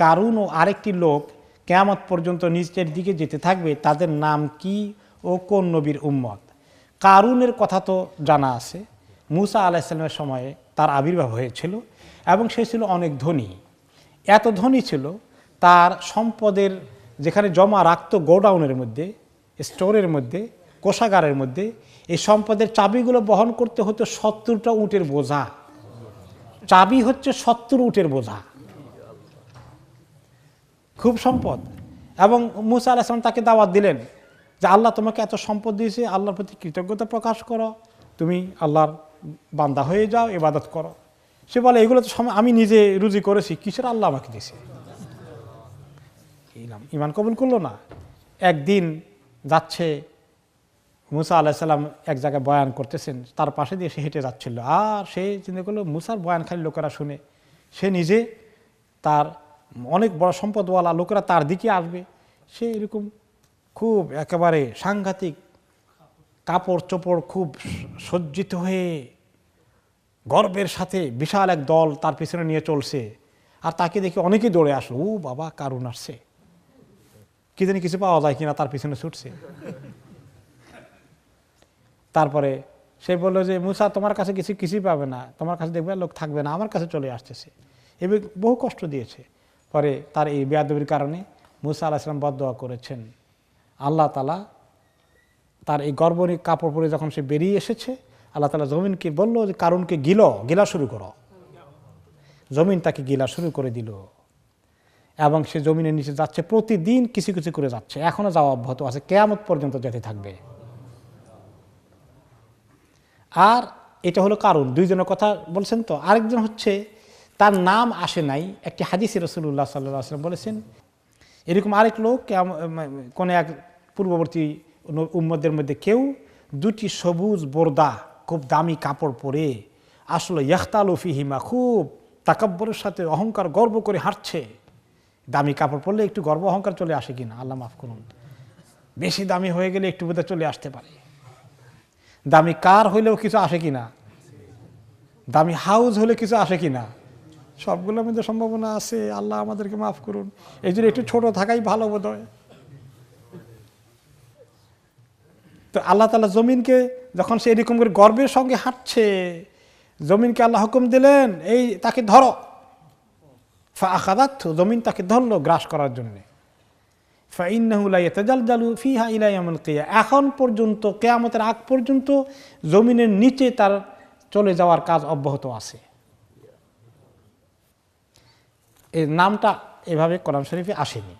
কারুন ও আরেকটি লোক কিয়ামত পর্যন্ত নিচের দিকে যেতে থাকবে, তাদের নাম কি ও কোন নবীর উম্মত। কারুনের কথা তো জানা আছে, মুসা আলাইহিস সালামের সময়ে তার আবির্ভাব হয়েছিল এবং সে ছিল অনেক ধনী। এত ধনী ছিল, তার সম্পদের যেখানে জমা রাখত গোডাউনের মধ্যে, স্টোরের মধ্যে, কোষাগারের মধ্যে, এই সম্পদের চাবিগুলো বহন করতে হতো 70টা উটের বোঝা। চাবি হচ্ছে 70 উটের বোঝা, খুব সম্পদ। এবং মুসা আলাইহিস সালাম তাকে দাওয়াত দিলেন যে আল্লাহ তোমাকে এত সম্পদ দিয়েছে, আল্লাহর প্রতি কৃতজ্ঞতা প্রকাশ করো, তুমি আল্লাহর বান্দা হয়ে যাও, ইবাদত করো। সে বলে এগুলো তো আমি নিজে রুজি করেছি, কিসের আল্লাহ আমাকে দিয়েছে। ঈমান কবুল করলো না। একদিন যাচ্ছে, মুসা আলাইহিস সালাম এক জায়গায় বয়ান করতেছেন, তার পাশে দিয়ে সে হেঁটে যাচ্ছিল। আর সে চিন্তা করলো মুসার বয়ান খালি লোকেরা শুনে, সে নিজে তার অনেক বড় সম্পদওয়ালা লোকেরা তার দিকে আসবে, সে এরকম খুব একেবারে সাংঘাতিক কাপড় চোপড় খুব সজ্জিত হয়ে গর্বের সাথে বিশাল এক দল তার পিছনে নিয়ে চলছে। আর তাকে দেখে অনেকেই দৌড়ে আসলো, ও বাবা কারুন আসছে, কি জানি কিছু পাওয়া যায় কিনা, তার পিছনে ছুটছে। তারপরে সে বললো যে মুসা তোমার কাছে কিছুই পাবে না, তোমার কাছে দেখবে লোক থাকবে না, আমার কাছে চলে আসতেছে। এবার বহু কষ্ট দিয়েছে। পরে তার এই বেয়াদবির কারণে মুসা আলাইহিস সালাম বদদোয়া করেছেন। আল্লাহ তাআলা তার এই গর্বনী কাপড় পরে যখন সে বেরিয়ে এসেছে, আল্লাহ তাআলা জমিনকে বললো যে কারুনকে গিলা শুরু করো। জমিন তাকে গিলা শুরু করে দিল এবং সে জমিনের নিচে যাচ্ছে, প্রতিদিন কিছু কিছু করে যাচ্ছে, এখনো যাওয়া অব্যাহত আছে, কিয়ামত পর্যন্ত যেতে থাকবে। আর এটা হলো কারণ, দুইজনের কথা বলছেন। তো আরেকজন হচ্ছে তার নাম আসে নাই, একটি হাদিসে রাসূলুল্লাহ সাল্লাল্লাহু আলাইহি ওয়াসাল্লাম বলেছেন এরকম আরেক লোক, কোন এক পূর্ববর্তী উম্মতদের মধ্যে কেউ দুটি সবুজ বোরদা খুব দামি কাপড় পরে আসলে ইয়াখতালু ফিহিমা, খুব তাকাব্বুরের সাথে অহংকার গর্ব করে হাঁটছে। দামি কাপড় পরলে একটু গর্ব অহংকার চলে আসে কিনা, আল্লাহ মাফ করুন, বেশি দামি হয়ে গেলে একটু বোধহয় চলে আসতে পারে। দামি কার হইলেও কিছু আসে কিনা, দামি হাউস হলে কিছু আসে কিনা, সবগুলোর মধ্যে সম্ভাবনা আছে। আল্লাহ আমাদেরকে মাফ করুন। এই জন্য একটু ছোট থাকাই ভালো বোধ হয়। তো আল্লাহ তাআলা জমিনকে যখন সে এরকম করে গর্বের সঙ্গে হাঁটছে, জমিনকে আল্লাহ হুকুম দিলেন এই তাকে ধরো। ফাআখাযাতহু, জমিন তাকে ধরলো গ্রাস করার জন্য। ফাইন্নাহু লা ইয়াতাজালজালু ফিহা ইলা ইয়াউমিল কিয়ামা, এখন পর্যন্ত কিয়ামতের আগ পর্যন্ত জমিনের নিচে তার চলে যাওয়ার কাজ অব্যাহত আছে। এই নামটা এভাবে কোরআন শরীফে আসেনি।